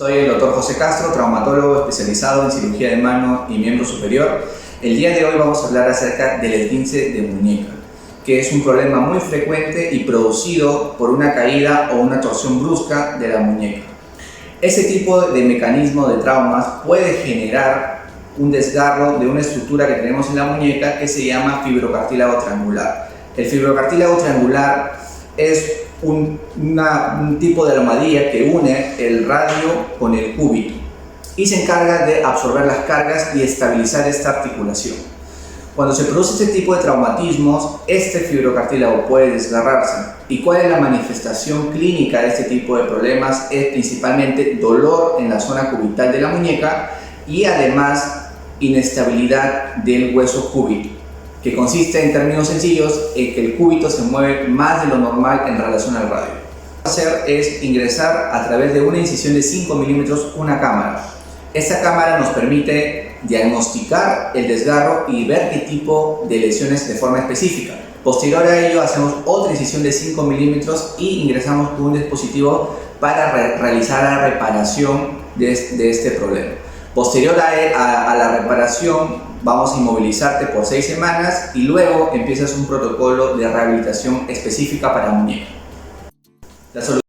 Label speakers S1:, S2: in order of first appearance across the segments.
S1: Soy el Dr. José Castro, traumatólogo especializado en cirugía de mano y miembro superior. El día de hoy vamos a hablar acerca del esguince de muñeca, que es un problema muy frecuente y producido por una caída o una torsión brusca de la muñeca. Ese tipo de mecanismo de traumas puede generar un desgarro de una estructura que tenemos en la muñeca que se llama fibrocartílago triangular. El fibrocartílago triangular es un tipo de armadilla que une el radio con el cúbito y se encarga de absorber las cargas y estabilizar esta articulación. Cuando se produce este tipo de traumatismos, este fibrocartílago puede desgarrarse. ¿Y cuál es la manifestación clínica de este tipo de problemas? Es principalmente dolor en la zona cubital de la muñeca y además inestabilidad del hueso cúbito, que consiste en términos sencillos en que el cúbito se mueve más de lo normal en relación al radio. Lo que vamos a hacer es ingresar a través de una incisión de 5 milímetros una cámara. Esta cámara nos permite diagnosticar el desgarro y ver qué tipo de lesiones de forma específica. Posterior a ello hacemos otra incisión de 5 milímetros y ingresamos con un dispositivo para realizar la reparación de este problema. Posterior a la reparación vamos a inmovilizarte por 6 semanas y luego empiezas un protocolo de rehabilitación específica para muñeca. La solución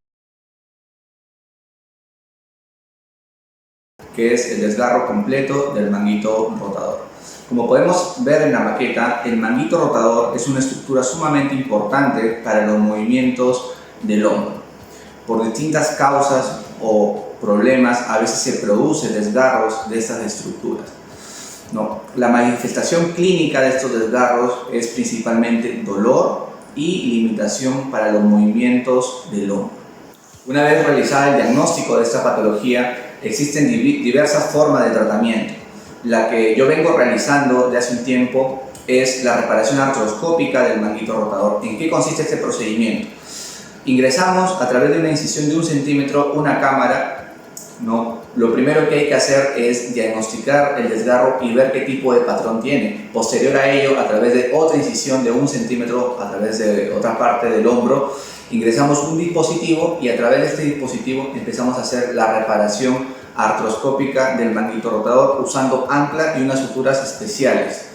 S1: que es el desgarro completo del manguito rotador. Como podemos ver en la maqueta, el manguito rotador es una estructura sumamente importante para los movimientos del hombro. Por distintas causas o problemas a veces se producen desgarros de estas estructuras. La manifestación clínica de estos desgarros es principalmente dolor y limitación para los movimientos del hombro. Una vez realizado el diagnóstico de esta patología, existen diversas formas de tratamiento. La que yo vengo realizando de hace un tiempo es la reparación artroscópica del manguito rotador. ¿En qué consiste este procedimiento? Ingresamos a través de una incisión de 1 centímetro una cámara. Lo primero que hay que hacer es diagnosticar el desgarro y ver qué tipo de patrón tiene. Posterior a ello, a través de otra incisión de 1 centímetro a través de otra parte del hombro, ingresamos un dispositivo y a través de este dispositivo empezamos a hacer la reparación artroscópica del manguito rotador usando ancla y unas suturas especiales.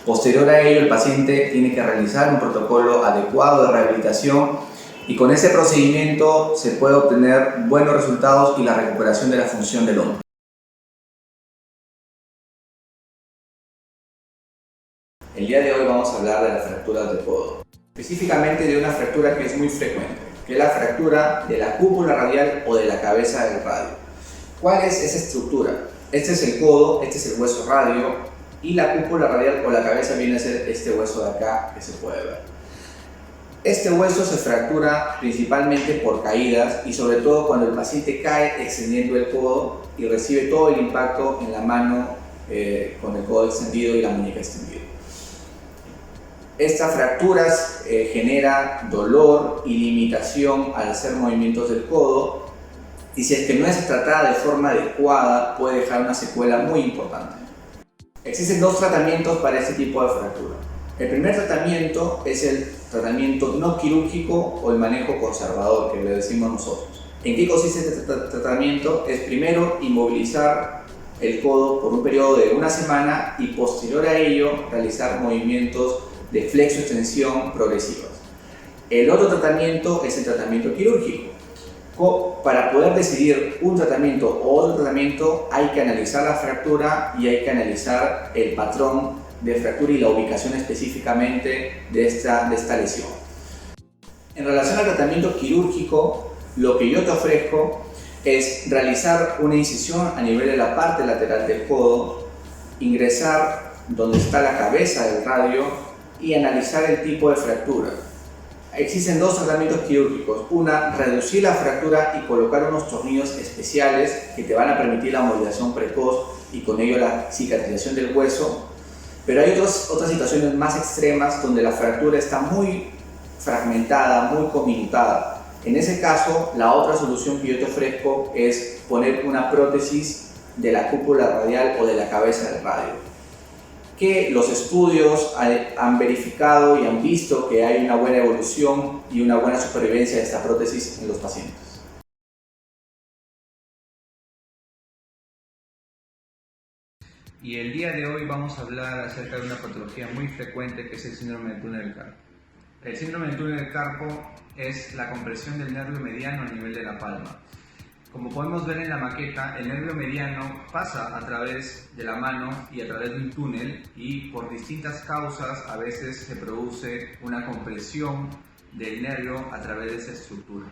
S1: Posterior a ello, el paciente tiene que realizar un protocolo adecuado de rehabilitación y con ese procedimiento se puede obtener buenos resultados y la recuperación de la función del hombro. El día de hoy vamos a hablar de las fracturas de codo, específicamente de una fractura que es muy frecuente, que es la fractura de la cúpula radial o de la cabeza del radio. ¿Cuál es esa estructura? Este es el codo, este es el hueso radio y la cúpula radial o la cabeza viene a ser este hueso de acá que se puede ver. Este hueso se fractura principalmente por caídas y sobre todo cuando el paciente cae extendiendo el codo y recibe todo el impacto en la mano con el codo extendido y la muñeca extendida. Estas fracturas generan dolor y limitación al hacer movimientos del codo y si es que no es tratada de forma adecuada puede dejar una secuela muy importante. Existen 2 tratamientos para este tipo de fractura. El primer tratamiento es el tratamiento no quirúrgico o el manejo conservador, que le decimos nosotros. ¿En qué consiste este tratamiento? Es primero inmovilizar el codo por un periodo de 1 semana y posterior a ello realizar movimientos de flexo-extensión progresivas. El otro tratamiento es el tratamiento quirúrgico. Para poder decidir un tratamiento o otro tratamiento hay que analizar la fractura y hay que analizar el patrón de fractura y la ubicación específicamente de esta lesión. En relación al tratamiento quirúrgico, lo que yo te ofrezco es realizar una incisión a nivel de la parte lateral del codo, ingresar donde está la cabeza del radio y analizar el tipo de fractura. Existen 2 tratamientos quirúrgicos. Una, reducir la fractura y colocar unos tornillos especiales que te van a permitir la movilización precoz y con ello la cicatrización del hueso. Pero hay otras situaciones más extremas donde la fractura está muy fragmentada, muy cominutada. En ese caso, la otra solución que yo te ofrezco es poner una prótesis de la cúpula radial o de la cabeza del radio, que los estudios han verificado y han visto que hay una buena evolución y una buena supervivencia de esta prótesis en los pacientes.
S2: y el día de hoy vamos a hablar acerca de una patología muy frecuente que es el síndrome del túnel del carpo. El síndrome del túnel del carpo es la compresión del nervio mediano a nivel de la palma. Como podemos ver en la maqueta, el nervio mediano pasa a través de la mano y a través de un túnel, y por distintas causas a veces se produce una compresión del nervio a través de esa estructura.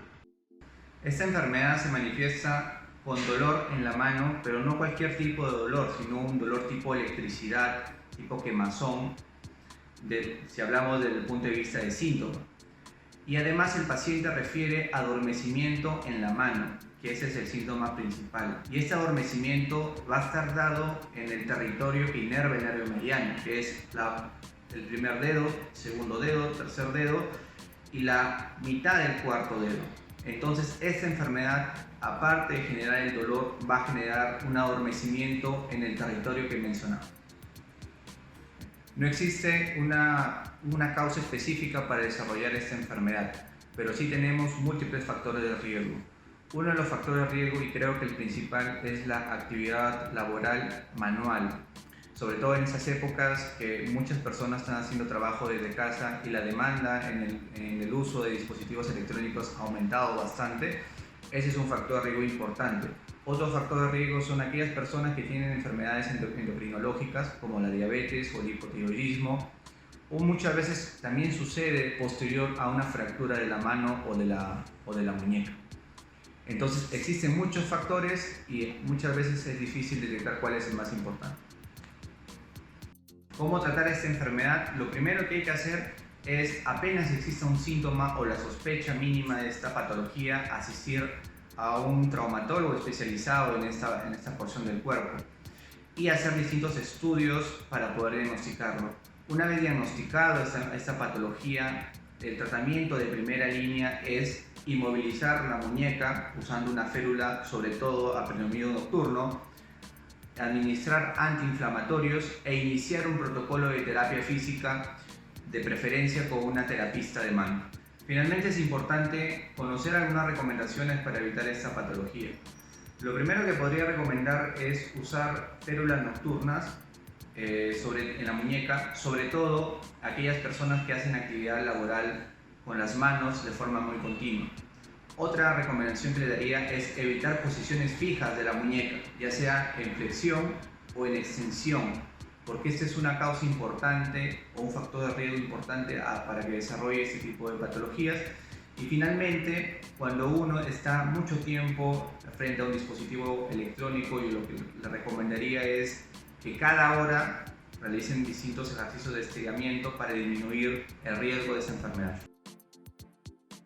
S2: Esta enfermedad se manifiesta con dolor en la mano, pero no cualquier tipo de dolor, sino un dolor tipo electricidad, tipo quemazón, si hablamos desde el punto de vista de síntoma. Y además el paciente refiere adormecimiento en la mano, que ese es el síntoma principal. Y este adormecimiento va a estar dado en el territorio que inerva el nervio mediano, que es el primer dedo, segundo dedo, tercer dedo y la mitad del cuarto dedo. Entonces esta enfermedad, aparte de generar el dolor, va a generar un adormecimiento en el territorio que mencionaba. No existe una causa específica para desarrollar esta enfermedad, pero sí tenemos múltiples factores de riesgo. Uno de los factores de riesgo, y creo que el principal, es la actividad laboral manual, sobre todo en esas épocas que muchas personas están haciendo trabajo desde casa y la demanda en el uso de dispositivos electrónicos ha aumentado bastante. Ese es un factor de riesgo importante. Otro factor de riesgo son aquellas personas que tienen enfermedades endocrinológicas como la diabetes o el hipotiroidismo, o muchas veces también sucede posterior a una fractura de la mano o de la muñeca. Entonces existen muchos factores y muchas veces es difícil detectar cuál es el más importante. ¿Cómo tratar esta enfermedad? Lo primero que hay que hacer es, apenas exista un síntoma o la sospecha mínima de esta patología, asistir a un traumatólogo especializado en esta porción del cuerpo y hacer distintos estudios para poder diagnosticarlo. Una vez diagnosticado esta patología, el tratamiento de primera línea es inmovilizar la muñeca usando una férula, sobre todo a predominio nocturno, administrar antiinflamatorios e iniciar un protocolo de terapia física, de preferencia con una terapista de mano. Finalmente es importante conocer algunas recomendaciones para evitar esta patología. Lo primero que podría recomendar es usar férulas nocturnas en la muñeca, sobre todo aquellas personas que hacen actividad laboral con las manos de forma muy continua. Otra recomendación que le daría es evitar posiciones fijas de la muñeca, ya sea en flexión o en extensión, porque esta es una causa importante o un factor de riesgo importante para que desarrolle este tipo de patologías. Y finalmente, cuando uno está mucho tiempo frente a un dispositivo electrónico, yo lo que le recomendaría es que cada hora realicen distintos ejercicios de estiramiento para disminuir el riesgo de esta enfermedad.